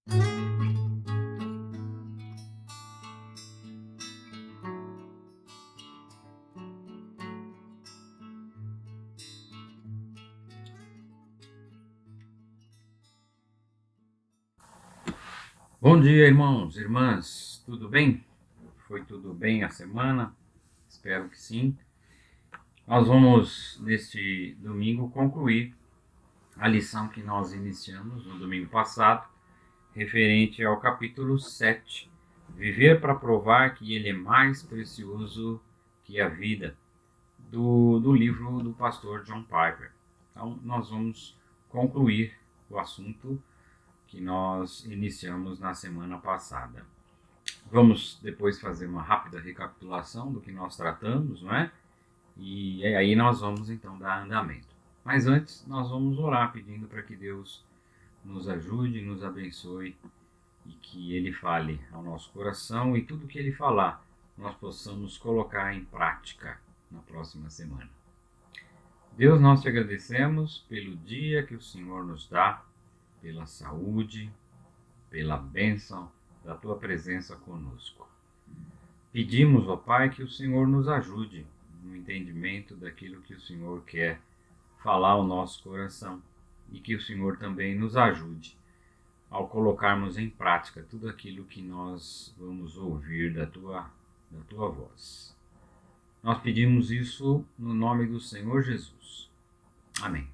Bom dia, irmãos, irmãs, tudo bem? Foi tudo bem a semana? Espero que sim. Nós vamos, neste domingo, concluir a lição que nós iniciamos no domingo passado, referente ao capítulo 7, Viver para provar que ele é mais precioso que a vida, do livro do pastor John Piper. Então, nós vamos concluir o assunto que nós iniciamos na semana passada. Vamos depois fazer uma rápida recapitulação do que nós tratamos, não é? E aí nós vamos então dar andamento. Mas antes, nós vamos orar pedindo para que Deus nos ajude, nos abençoe e que Ele fale ao nosso coração e tudo que Ele falar nós possamos colocar em prática na próxima semana. Deus, nós te agradecemos pelo dia que o Senhor nos dá, pela saúde, pela bênção da tua presença conosco. Pedimos, ó Pai, que o Senhor nos ajude no entendimento daquilo que o Senhor quer falar ao nosso coração e que o Senhor também nos ajude ao colocarmos em prática tudo aquilo que nós vamos ouvir da tua voz. Nós pedimos isso no nome do Senhor Jesus. Amém.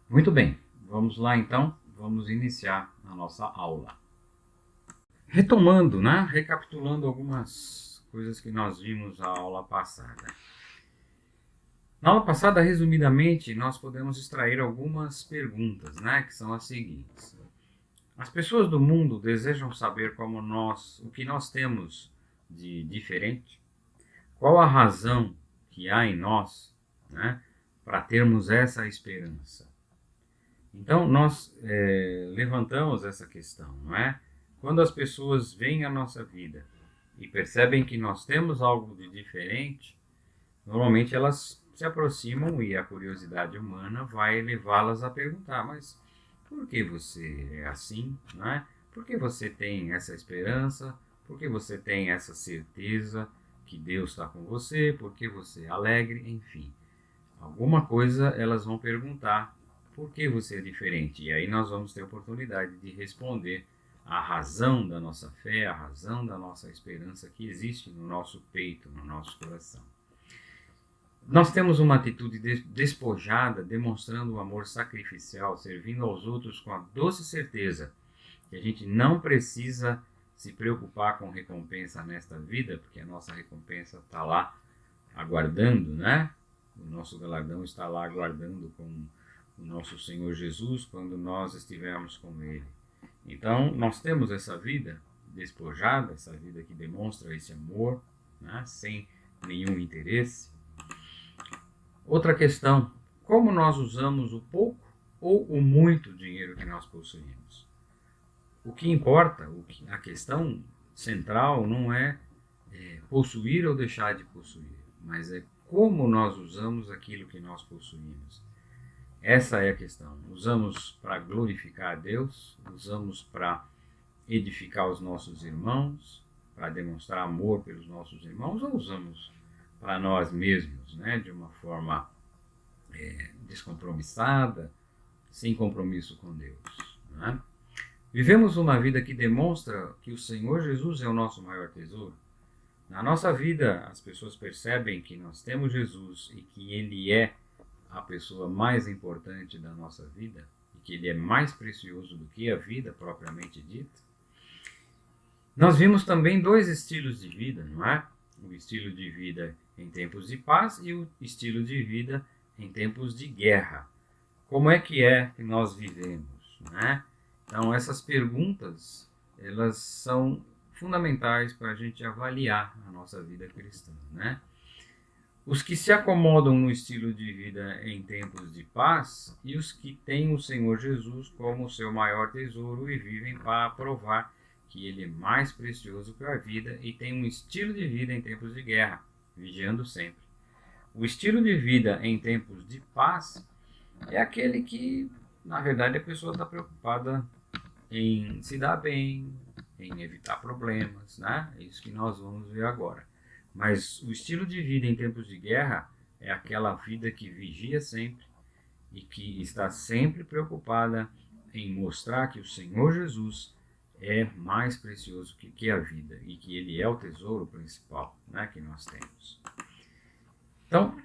Muito bem, vamos lá então, vamos iniciar a nossa aula. Retomando, né? Recapitulando algumas coisas que nós vimos na aula passada. Na aula passada, resumidamente, nós podemos extrair algumas perguntas, né? Que são as seguintes. As pessoas do mundo desejam saber o que nós temos de diferente? Qual a razão que há em nós, né, para termos essa esperança? Então, nós levantamos essa questão, não é? Quando as pessoas veem a nossa vida e percebem que nós temos algo de diferente, normalmente elas se aproximam e a curiosidade humana vai levá-las a perguntar, mas por que você é assim, não é? Por que você tem essa esperança? Por que você tem essa certeza que Deus está com você? Por que você é alegre? Enfim, alguma coisa elas vão perguntar. Por que você é diferente? E aí nós vamos ter a oportunidade de responder a razão da nossa fé, a razão da nossa esperança que existe no nosso peito, no nosso coração. Nós temos uma atitude despojada, demonstrando o amor sacrificial, servindo aos outros com a doce certeza que a gente não precisa se preocupar com recompensa nesta vida, porque a nossa recompensa está lá aguardando, né? O nosso galardão está lá aguardando com o nosso Senhor Jesus quando nós estivermos com Ele. Então, nós temos essa vida despojada, essa vida que demonstra esse amor, né, sem nenhum interesse. Outra questão, como nós usamos o pouco ou o muito dinheiro que nós possuímos? O que importa, a questão central não é possuir ou deixar de possuir, mas é como nós usamos aquilo que nós possuímos. Essa é a questão. Usamos para glorificar a Deus, usamos para edificar os nossos irmãos, para demonstrar amor pelos nossos irmãos, ou usamos para nós mesmos, né, de uma forma descompromissada, sem compromisso com Deus, né? Vivemos uma vida que demonstra que o Senhor Jesus é o nosso maior tesouro. Na nossa vida, as pessoas percebem que nós temos Jesus e que Ele é a pessoa mais importante da nossa vida e que Ele é mais precioso do que a vida propriamente dita. Nós vimos também dois estilos de vida, não é? O estilo de vida em tempos de paz e o estilo de vida em tempos de guerra. Como é que nós vivemos, né? Então, essas perguntas, elas são fundamentais para a gente avaliar a nossa vida cristã, né? Os que se acomodam no estilo de vida em tempos de paz e os que têm o Senhor Jesus como seu maior tesouro e vivem para provar que Ele é mais precioso que a vida e tem um estilo de vida em tempos de guerra, vigiando sempre. O estilo de vida em tempos de paz é aquele que, na verdade, a pessoa está preocupada em se dar bem, em evitar problemas, né? É isso que nós vamos ver agora. Mas o estilo de vida em tempos de guerra é aquela vida que vigia sempre e que está sempre preocupada em mostrar que o Senhor Jesus é mais precioso que a vida e que Ele é o tesouro principal, né, que nós temos. Então,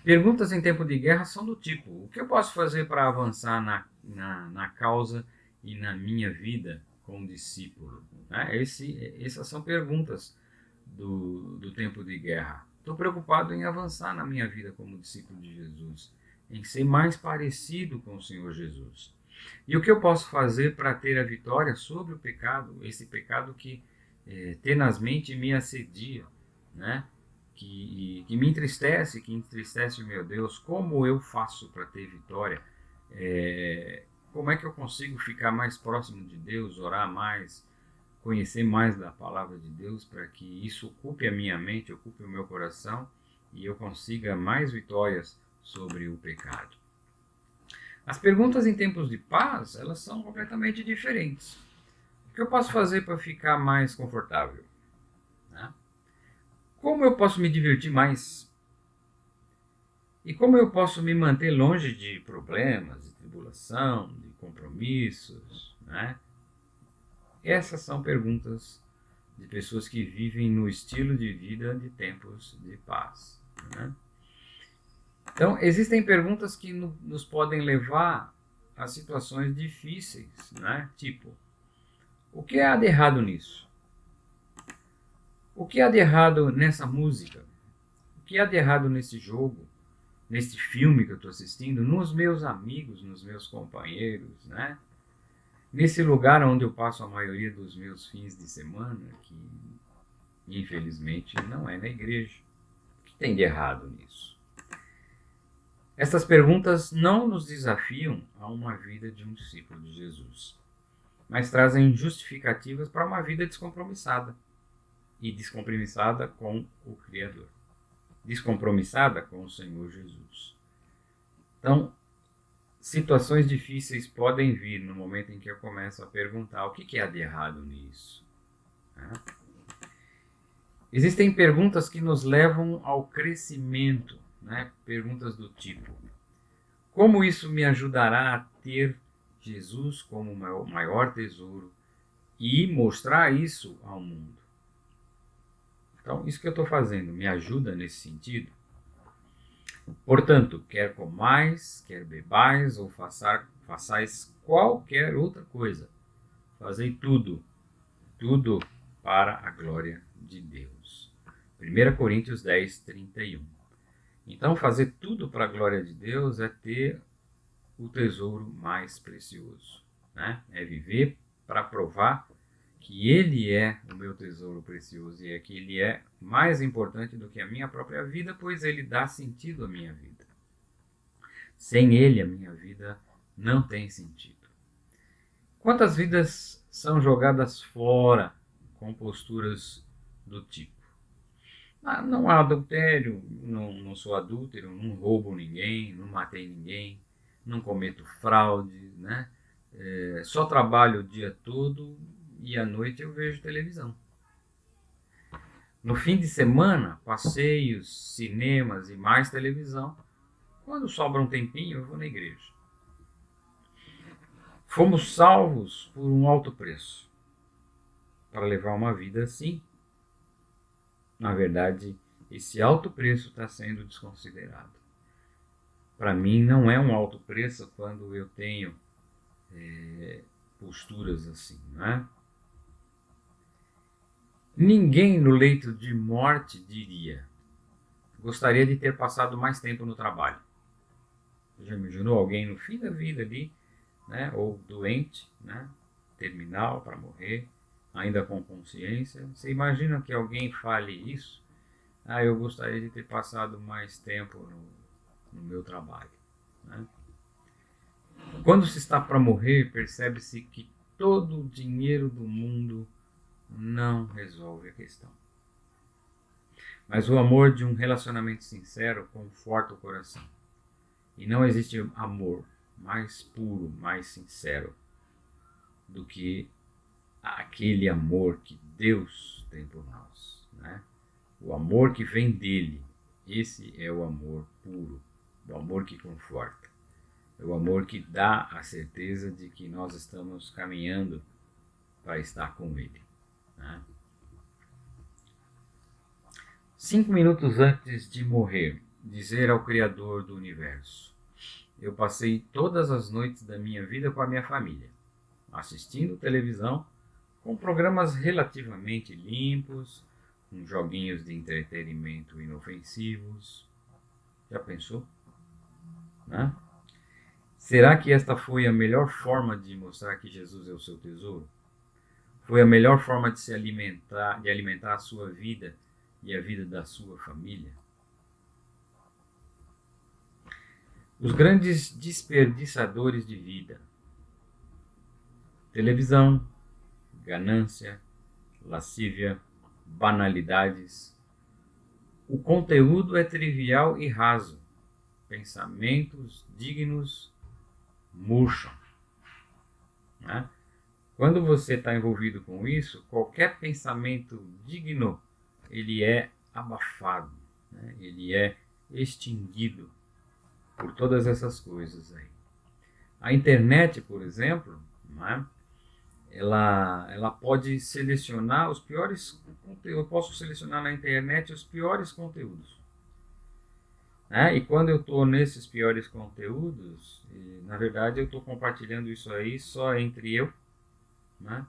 perguntas em tempo de guerra são do tipo: o que eu posso fazer para avançar na causa e na minha vida como discípulo? Né? Essas são perguntas do tempo de guerra. Estou preocupado em avançar na minha vida como discípulo de Jesus, em ser mais parecido com o Senhor Jesus. E o que eu posso fazer para ter a vitória sobre o pecado, esse pecado que tenazmente me assedia, né? Que me entristece, que entristece o meu Deus? Como eu faço para ter vitória? Como é que eu consigo ficar mais próximo de Deus, orar mais, conhecer mais da palavra de Deus, para que isso ocupe a minha mente, ocupe o meu coração e eu consiga mais vitórias sobre o pecado? As perguntas em tempos de paz, elas são completamente diferentes. O que eu posso fazer para ficar mais confortável? Né? Como eu posso me divertir mais? E como eu posso me manter longe de problemas, de tribulação, de compromissos? Né? Essas são perguntas de pessoas que vivem no estilo de vida de tempos de paz. Né? Então, existem perguntas que nos podem levar a situações difíceis, né? Tipo, o que há de errado nisso? O que há de errado nessa música? O que há de errado nesse jogo? Nesse filme que eu estou assistindo? Nos meus amigos, nos meus companheiros, né? Nesse lugar onde eu passo a maioria dos meus fins de semana, que infelizmente não é na igreja. O que tem de errado nisso? Essas perguntas não nos desafiam a uma vida de um discípulo de Jesus, mas trazem justificativas para uma vida descompromissada e descompromissada com o Criador, descompromissada com o Senhor Jesus. Então, situações difíceis podem vir no momento em que eu começo a perguntar: o que há de errado nisso? Existem perguntas que nos levam ao crescimento, né? Perguntas do tipo: como isso me ajudará a ter Jesus como o meu maior tesouro e mostrar isso ao mundo? Então, isso que eu estou fazendo me ajuda nesse sentido? Portanto, quer comais, quer bebais ou façais qualquer outra coisa, fazei tudo para a glória de Deus. 1 Coríntios 10, 31. Então, fazer tudo para a glória de Deus é ter o tesouro mais precioso, né? É viver para provar que Ele é o meu tesouro precioso e é que Ele é mais importante do que a minha própria vida, pois Ele dá sentido à minha vida. Sem Ele, a minha vida não tem sentido. Quantas vidas são jogadas fora com posturas do tipo: não há adultério, não sou adúltero, não roubo ninguém, não matei ninguém, não cometo fraude, né? Só trabalho o dia todo e à noite eu vejo televisão. No fim de semana, passeios, cinemas e mais televisão. Quando sobra um tempinho, eu vou na igreja. Fomos salvos por um alto preço. Para levar uma vida assim, na verdade, esse alto preço está sendo desconsiderado. Para mim, não é um alto preço quando eu tenho posturas assim, né? Ninguém no leito de morte diria: gostaria de ter passado mais tempo no trabalho. Você já imaginou alguém no fim da vida ali, né, ou doente, né, terminal para morrer, ainda com consciência? Você imagina que alguém fale isso? Eu gostaria de ter passado mais tempo no meu trabalho, né? Quando se está para morrer, percebe-se que todo o dinheiro do mundo não resolve a questão. Mas o amor de um relacionamento sincero conforta o coração. E não existe amor mais puro, mais sincero do que aquele amor que Deus tem por nós, né? O amor que vem dele, esse é o amor puro, o amor que conforta, é o amor que dá a certeza de que nós estamos caminhando para estar com ele, né? 5 minutos antes de morrer, dizer ao Criador do Universo: eu passei todas as noites da minha vida com a minha família, assistindo televisão, com programas relativamente limpos, com joguinhos de entretenimento inofensivos. Já pensou? Né? Será que esta foi a melhor forma de mostrar que Jesus é o seu tesouro? Foi a melhor forma de se alimentar, de alimentar a sua vida e a vida da sua família? Os grandes desperdiçadores de vida: televisão, ganância, lascívia, banalidades. O conteúdo é trivial e raso. Pensamentos dignos murcham, né? Quando você está envolvido com isso, qualquer pensamento digno, ele é abafado, né? Ele é extinguido por todas essas coisas aí. A internet, por exemplo, né? Ela pode selecionar os piores conteúdos. Eu posso selecionar na internet os piores conteúdos, né? E quando eu estou nesses piores conteúdos, na verdade eu estou compartilhando isso aí só entre eu, né,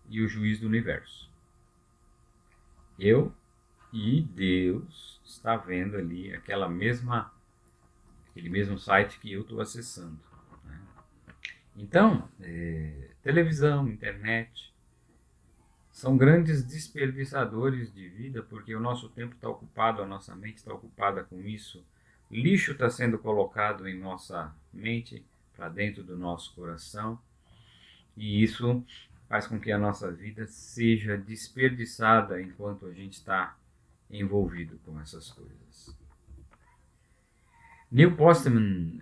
e o juiz do universo. Eu e Deus está vendo ali aquele mesmo site que eu estou acessando, né? Então, televisão, internet, são grandes desperdiçadores de vida, porque o nosso tempo está ocupado, a nossa mente está ocupada com isso. Lixo está sendo colocado em nossa mente, para dentro do nosso coração, e isso faz com que a nossa vida seja desperdiçada enquanto a gente está envolvido com essas coisas. Neil Postman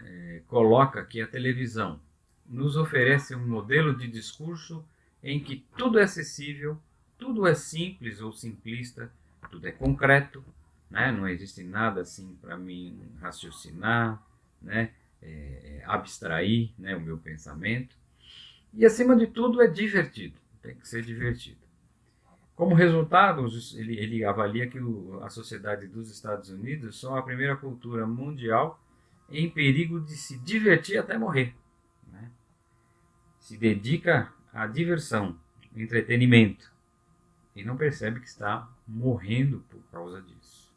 coloca que a televisão nos oferece um modelo de discurso em que tudo é acessível, tudo é simples ou simplista, tudo é concreto, né? Não existe nada assim para mim raciocinar, né? Abstrair, né, o meu pensamento. E acima de tudo é divertido, tem que ser divertido. Como resultado, ele avalia que a sociedade dos Estados Unidos são a primeira cultura mundial em perigo de se divertir até morrer, né? Se dedica à diversão, entretenimento, e não percebe que está morrendo por causa disso.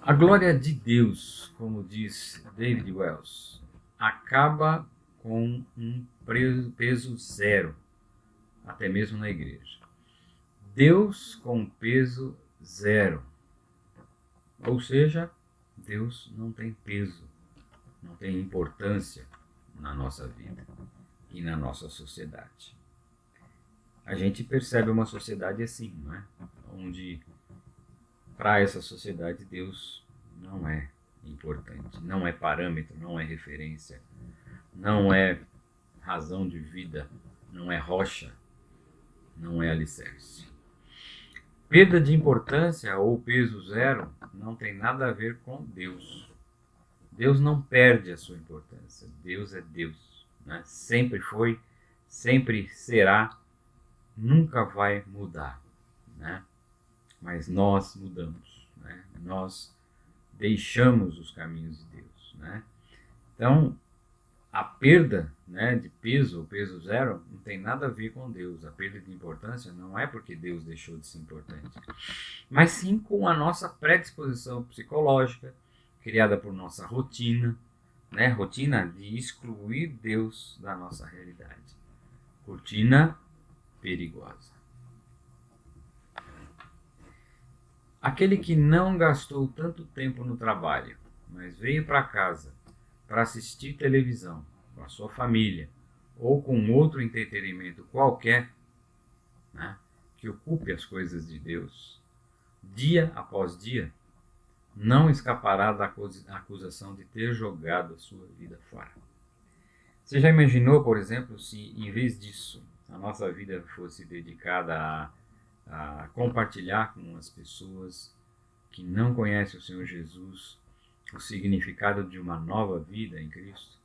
A glória de Deus, como diz David Wells, acaba com um peso zero, até mesmo na igreja. Deus com peso zero. Ou seja, Deus não tem peso, não tem importância na nossa vida e na nossa sociedade. A gente percebe uma sociedade assim, não é? Onde, para essa sociedade, Deus não é importante, não é parâmetro, não é referência, não é razão de vida, não é rocha, não é alicerce. Perda de importância ou peso zero não tem nada a ver com Deus. Deus não perde a sua importância. Deus é Deus, né? Sempre foi, sempre será, nunca vai mudar, né? Mas nós mudamos, né? Nós deixamos os caminhos de Deus, né? Então, a perda, né, de peso, ou peso zero, não tem nada a ver com Deus. A perda de importância não é porque Deus deixou de ser importante, mas sim com a nossa predisposição psicológica, criada por nossa rotina, né, rotina de excluir Deus da nossa realidade. Rotina perigosa. Aquele que não gastou tanto tempo no trabalho, mas veio para casa para assistir televisão com a sua família ou com outro entretenimento qualquer, né, que ocupe as coisas de Deus, dia após dia, não escapará da acusação de ter jogado a sua vida fora. Você já imaginou, por exemplo, se em vez disso a nossa vida fosse dedicada a compartilhar com as pessoas que não conhecem o Senhor Jesus o significado de uma nova vida em Cristo?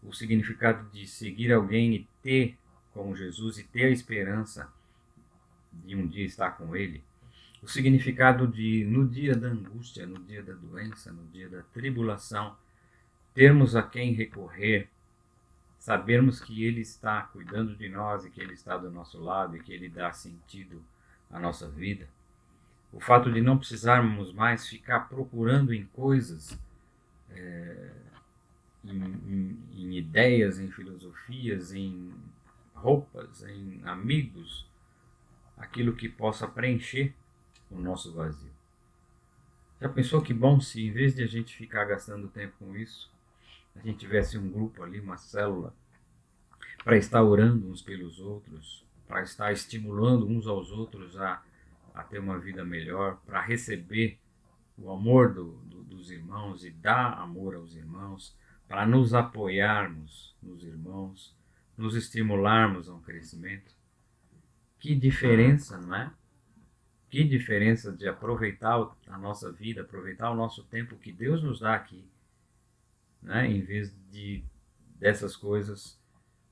O significado de seguir alguém e ter como Jesus e ter a esperança de um dia estar com Ele? O significado de, no dia da angústia, no dia da doença, no dia da tribulação, termos a quem recorrer, sabermos que Ele está cuidando de nós e que Ele está do nosso lado e que Ele dá sentido à nossa vida. O fato de não precisarmos mais ficar procurando em coisas, em ideias, em filosofias, em roupas, em amigos, aquilo que possa preencher o nosso vazio. Já pensou que bom se, em vez de a gente ficar gastando tempo com isso, a gente tivesse um grupo ali, uma célula, para estar orando uns pelos outros, para estar estimulando uns aos outros a ter uma vida melhor, para receber o amor dos irmãos e dar amor aos irmãos, para nos apoiarmos nos irmãos, nos estimularmos a um crescimento. Que diferença, não é? Que diferença de aproveitar a nossa vida, aproveitar o nosso tempo que Deus nos dá aqui, né? Em vez dessas coisas,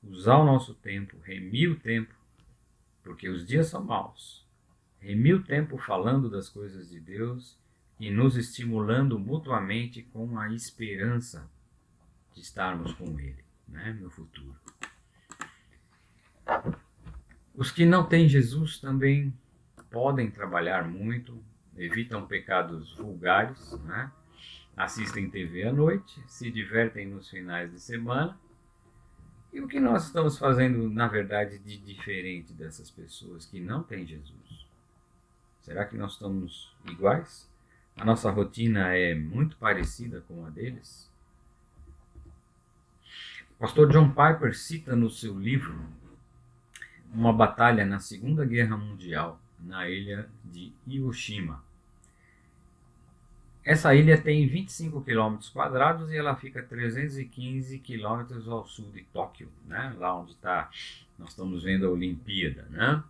usar o nosso tempo, remir o tempo, porque os dias são maus. Remir o tempo falando das coisas de Deus e nos estimulando mutuamente com a esperança de estarmos com Ele, né, no futuro. Os que não têm Jesus também podem trabalhar muito, evitam pecados vulgares, né? Assistem TV à noite, se divertem nos finais de semana. E o que nós estamos fazendo, na verdade, de diferente dessas pessoas que não têm Jesus? Será que nós estamos iguais? A nossa rotina é muito parecida com a deles? O pastor John Piper cita no seu livro uma batalha na Segunda Guerra Mundial, na ilha de Hiroshima. Essa ilha tem 25 quilômetros quadrados e ela fica 315 quilômetros ao sul de Tóquio, né? Lá onde nós estamos vendo a Olimpíada, né?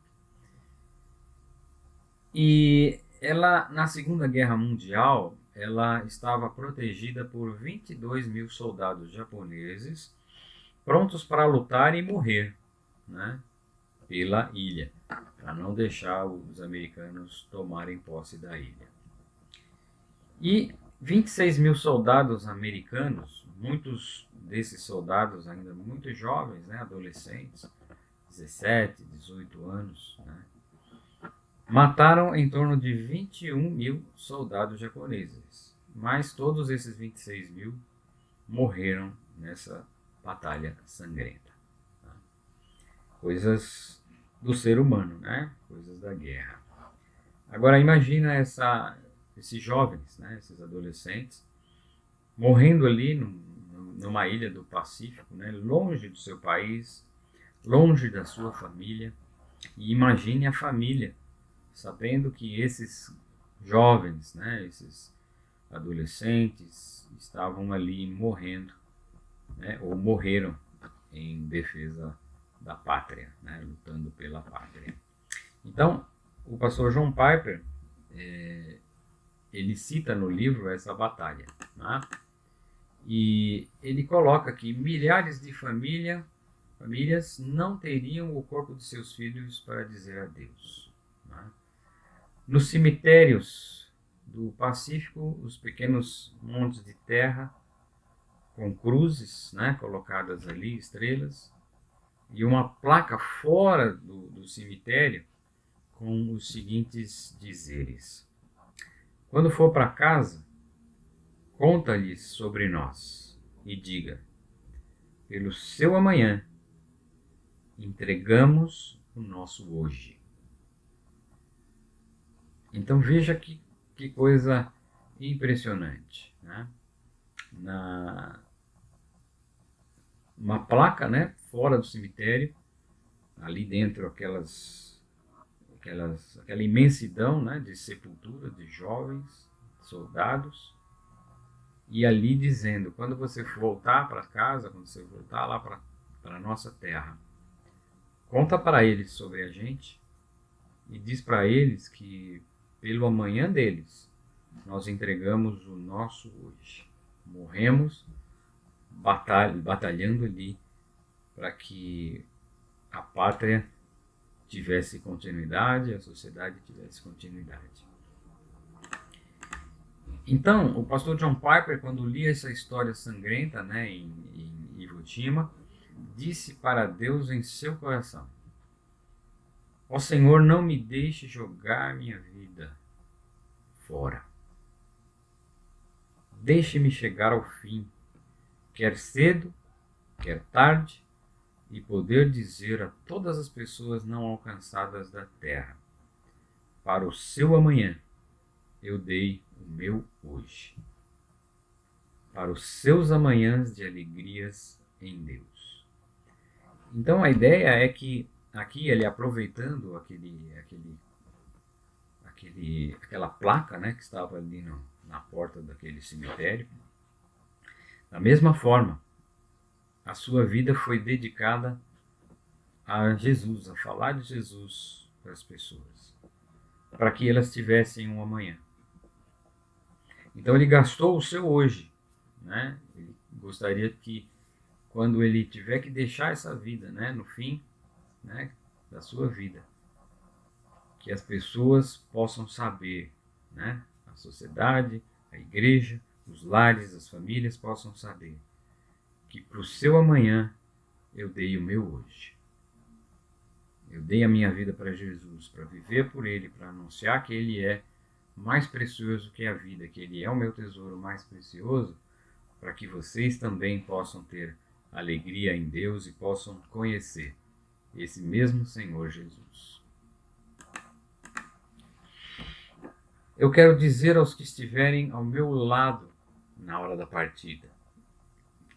E ela, na Segunda Guerra Mundial, ela estava protegida por 22 mil soldados japoneses prontos para lutar e morrer, né, pela ilha, para não deixar os americanos tomarem posse da ilha. E 26 mil soldados americanos, muitos desses soldados ainda muito jovens, né, adolescentes, 17, 18 anos, né, mataram em torno de 21 mil soldados japoneses, mas todos esses 26 mil morreram nessa batalha sangrenta. Tá? Coisas do ser humano, né? Coisas da guerra. Agora imagina esses jovens, né? Esses adolescentes, morrendo ali numa ilha do Pacífico, né? Longe do seu país, longe da sua família. E imagine a família sabendo que esses jovens, né, esses adolescentes estavam ali morrendo, né, ou morreram em defesa da pátria, né, lutando pela pátria. Então, o pastor John Piper, ele cita no livro essa batalha, né, e ele coloca que milhares de famílias não teriam o corpo de seus filhos para dizer adeus. Né? Nos cemitérios do Pacífico, os pequenos montes de terra com cruzes, né, colocadas ali, estrelas, e uma placa fora do cemitério com os seguintes dizeres: quando for para casa, conta-lhes sobre nós e diga: pelo seu amanhã, entregamos o nosso hoje. Então veja que coisa impressionante, né? Uma placa, né, fora do cemitério, ali dentro aquela imensidão, né, de sepultura de jovens, soldados, e ali dizendo, quando você voltar para casa, quando você voltar lá para a nossa terra, conta para eles sobre a gente e diz para eles que pelo amanhã deles nós entregamos o nosso hoje. Morremos batalhando ali para que a pátria tivesse continuidade, a sociedade tivesse continuidade. Então, o pastor John Piper, quando lia essa história sangrenta, né, em Iwo Jima, disse para Deus em seu coração: ó Senhor, não me deixe jogar minha vida fora. Deixe-me chegar ao fim, quer cedo, quer tarde, e poder dizer a todas as pessoas não alcançadas da terra: para o seu amanhã eu dei o meu hoje. Para os seus amanhãs de alegrias em Deus. Então a ideia é que aqui ele aproveitando aquela placa, né, que estava ali na porta daquele cemitério, da mesma forma, a sua vida foi dedicada a Jesus, a falar de Jesus para as pessoas, para que elas tivessem um amanhã. Então ele gastou o seu hoje, né? Ele gostaria que quando ele tiver que deixar essa vida, né, no fim, né, da sua vida, que as pessoas possam saber, né, a sociedade, a igreja, os lares, as famílias possam saber que para o seu amanhã eu dei o meu hoje. Eu dei a minha vida para Jesus, para viver por Ele, para anunciar que Ele é mais precioso que a vida, que Ele é o meu tesouro mais precioso, para que vocês também possam ter alegria em Deus e possam conhecer esse mesmo Senhor Jesus. Eu quero dizer aos que estiverem ao meu lado na hora da partida,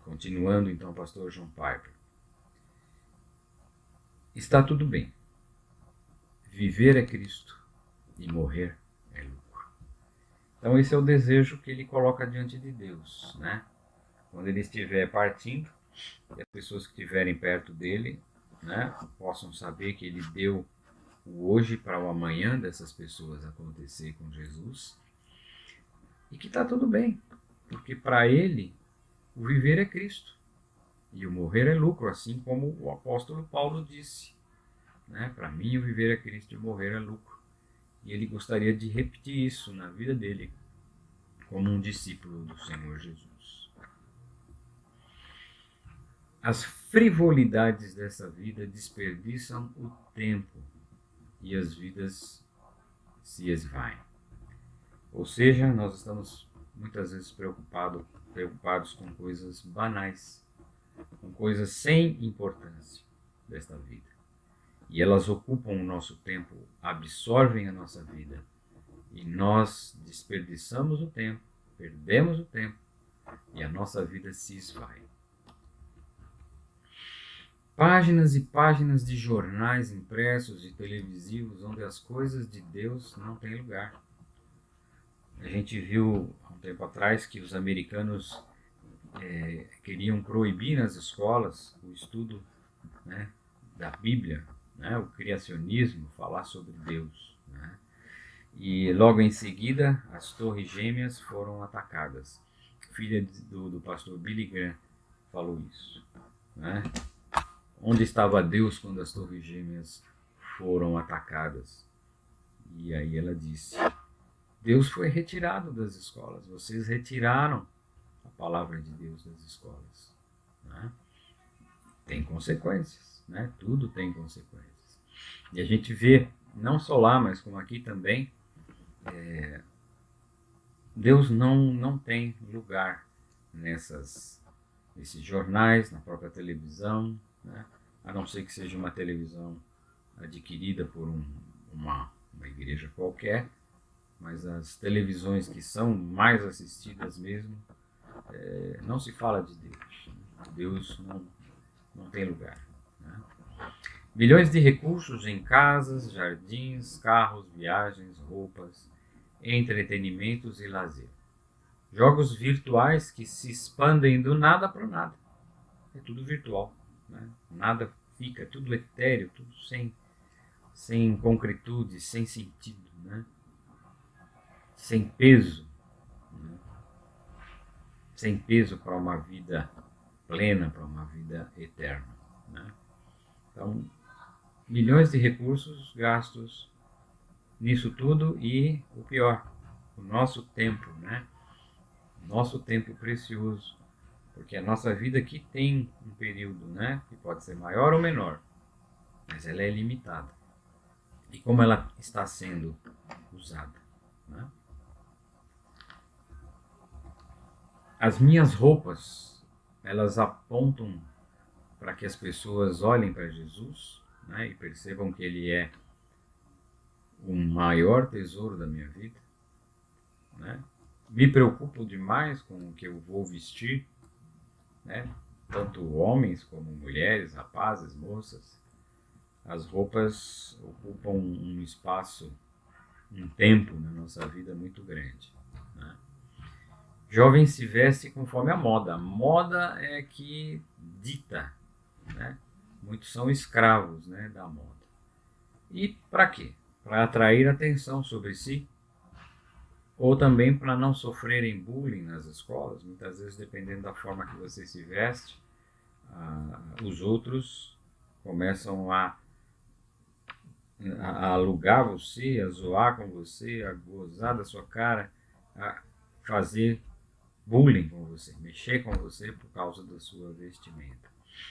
continuando então o pastor John Piper, está tudo bem. Viver é Cristo e morrer é lucro. Então esse é o desejo que ele coloca diante de Deus, né? Quando ele estiver partindo, que as pessoas que estiverem perto dele, né, possam saber que ele deu o hoje para o amanhã dessas pessoas acontecer com Jesus e que está tudo bem, porque para ele o viver é Cristo e o morrer é lucro, assim como o apóstolo Paulo disse, né? Para mim o viver é Cristo e o morrer é lucro. E ele gostaria de repetir isso na vida dele como um discípulo do Senhor Jesus. As frivolidades dessa vida desperdiçam o tempo e as vidas se esvaem. Ou seja, nós estamos muitas vezes preocupados com coisas banais, com coisas sem importância desta vida. E elas ocupam o nosso tempo, absorvem a nossa vida. E nós desperdiçamos o tempo, perdemos o tempo e a nossa vida se esvai. Páginas e páginas de jornais impressos e televisivos onde as coisas de Deus não têm lugar. A gente viu há um tempo atrás que os americanos queriam proibir nas escolas o estudo, né, da Bíblia, né, o criacionismo, falar sobre Deus, né? E logo em seguida as Torres Gêmeas foram atacadas. Filha do pastor Billy Graham falou isso, né? Onde estava Deus quando as Torres Gêmeas foram atacadas? E aí ela disse: Deus foi retirado das escolas. Vocês retiraram a palavra de Deus das escolas, né? Tem consequências, né? Tudo tem consequências. E a gente vê, não só lá, mas como aqui também, Deus não tem lugar nesses jornais, na própria televisão, né? A não ser que seja uma televisão adquirida por uma igreja qualquer, mas as televisões que são mais assistidas mesmo, não se fala de Deus. Deus não tem lugar, né? Milhões de recursos em casas, jardins, carros, viagens, roupas, entretenimentos e lazer. Jogos virtuais que se expandem do nada para o nada. É tudo virtual, né? Nada fica, é tudo etéreo, tudo sem concretude, sem sentido, né? Sem peso, né? Sem peso para uma vida plena, para uma vida eterna, né? Então, milhões de recursos gastos nisso tudo e o pior, o nosso tempo, né? Nosso tempo precioso, porque a nossa vida aqui tem um período, né? Que pode ser maior ou menor, mas ela é limitada. E como ela está sendo usada, né? As minhas roupas, elas apontam para que as pessoas olhem para Jesus, né? E percebam que Ele é o maior tesouro da minha vida, né? Me preocupo demais com o que eu vou vestir, né? Tanto homens como mulheres, rapazes, moças. As roupas ocupam um espaço, um tempo na nossa vida muito grande, né? Jovem se veste conforme a moda. A moda é que dita, né? Muitos são escravos, né, da moda. E para quê? Para atrair atenção sobre si, ou também para não sofrerem bullying nas escolas. Muitas vezes, dependendo da forma que você se veste, os outros começam a alugar você, a zoar com você, a gozar da sua cara, a fazer bullying com você, mexer com você por causa da sua vestimenta.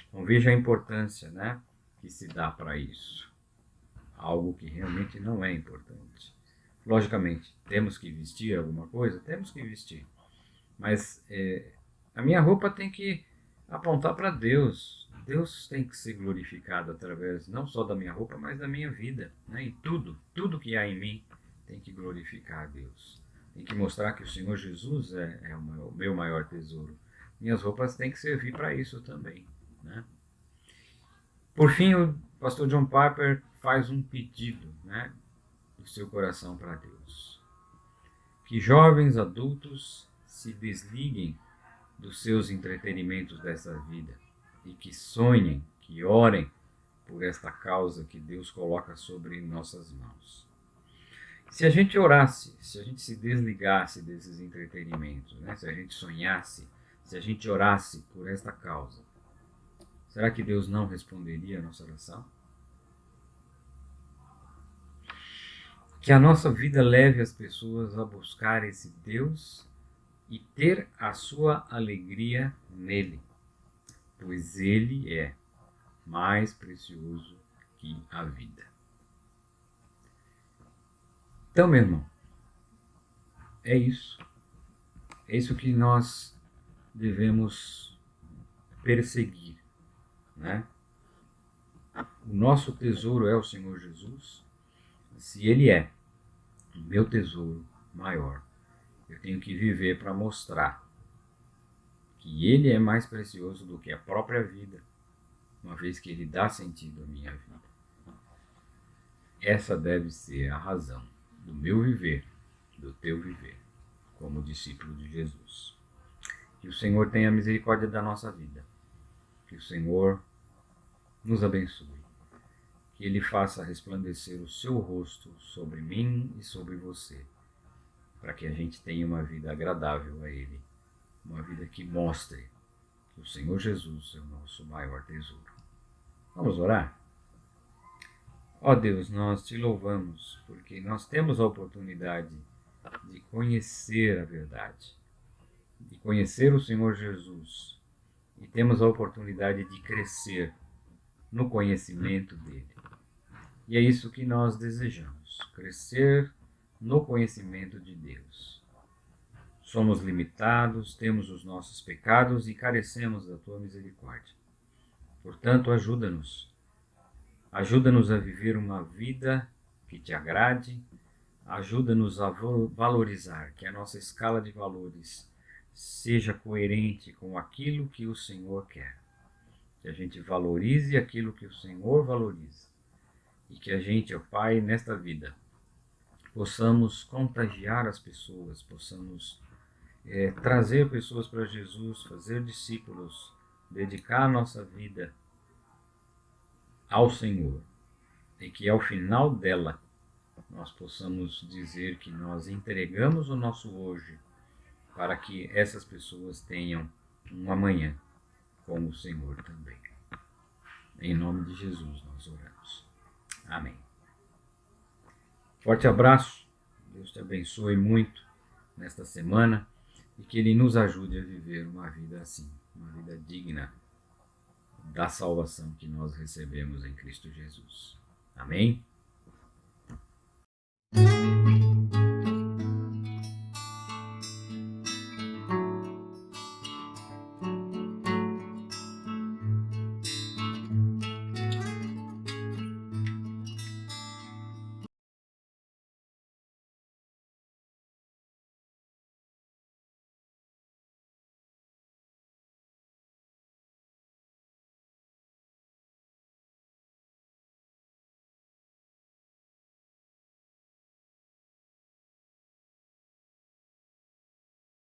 Então veja a importância, né, que se dá para isso. Algo que realmente não é importante. Logicamente, temos que vestir alguma coisa? Temos que vestir. Mas a minha roupa tem que apontar para Deus. Deus tem que ser glorificado através não só da minha roupa, mas da minha vida, né? E tudo que há em mim tem que glorificar a Deus. Tem que mostrar que o Senhor Jesus é o meu maior tesouro. Minhas roupas têm que servir para isso também, né? Por fim, o pastor John Piper faz um pedido, né, do seu coração para Deus. Que jovens adultos se desliguem dos seus entretenimentos dessa vida e que sonhem, que orem por esta causa que Deus coloca sobre nossas mãos. Se a gente orasse, se a gente se desligasse desses entretenimentos, né? Se a gente sonhasse, se a gente orasse por esta causa, será que Deus não responderia a nossa oração? Que a nossa vida leve as pessoas a buscar esse Deus e ter a sua alegria nele, pois ele é mais precioso que a vida. Então, meu irmão, é isso. É isso que nós devemos perseguir, né? O nosso tesouro é o Senhor Jesus. Se Ele é o meu tesouro maior, eu tenho que viver para mostrar que Ele é mais precioso do que a própria vida, uma vez que Ele dá sentido à minha vida. Essa deve ser a razão do meu viver, do teu viver, como discípulo de Jesus. Que o Senhor tenha misericórdia da nossa vida. Que o Senhor nos abençoe. Que Ele faça resplandecer o seu rosto sobre mim e sobre você, para que a gente tenha uma vida agradável a Ele, uma vida que mostre que o Senhor Jesus é o nosso maior tesouro. Vamos orar? Ó Deus, nós te louvamos, porque nós temos a oportunidade de conhecer a verdade, de conhecer o Senhor Jesus, e temos a oportunidade de crescer no conhecimento dele. E é isso que nós desejamos, crescer no conhecimento de Deus. Somos limitados, temos os nossos pecados e carecemos da tua misericórdia. Portanto, ajuda-nos. Ajuda-nos a viver uma vida que te agrade. Ajuda-nos a valorizar, que a nossa escala de valores seja coerente com aquilo que o Senhor quer. Que a gente valorize aquilo que o Senhor valoriza. E que a gente, ó Pai, nesta vida, possamos contagiar as pessoas, possamos trazer pessoas para Jesus, fazer discípulos, dedicar a nossa vida ao Senhor, e que ao final dela nós possamos dizer que nós entregamos o nosso hoje para que essas pessoas tenham um amanhã com o Senhor também. Em nome de Jesus nós oramos. Amém. Forte abraço, Deus te abençoe muito nesta semana e que Ele nos ajude a viver uma vida assim, uma vida digna da salvação que nós recebemos em Cristo Jesus. Amém?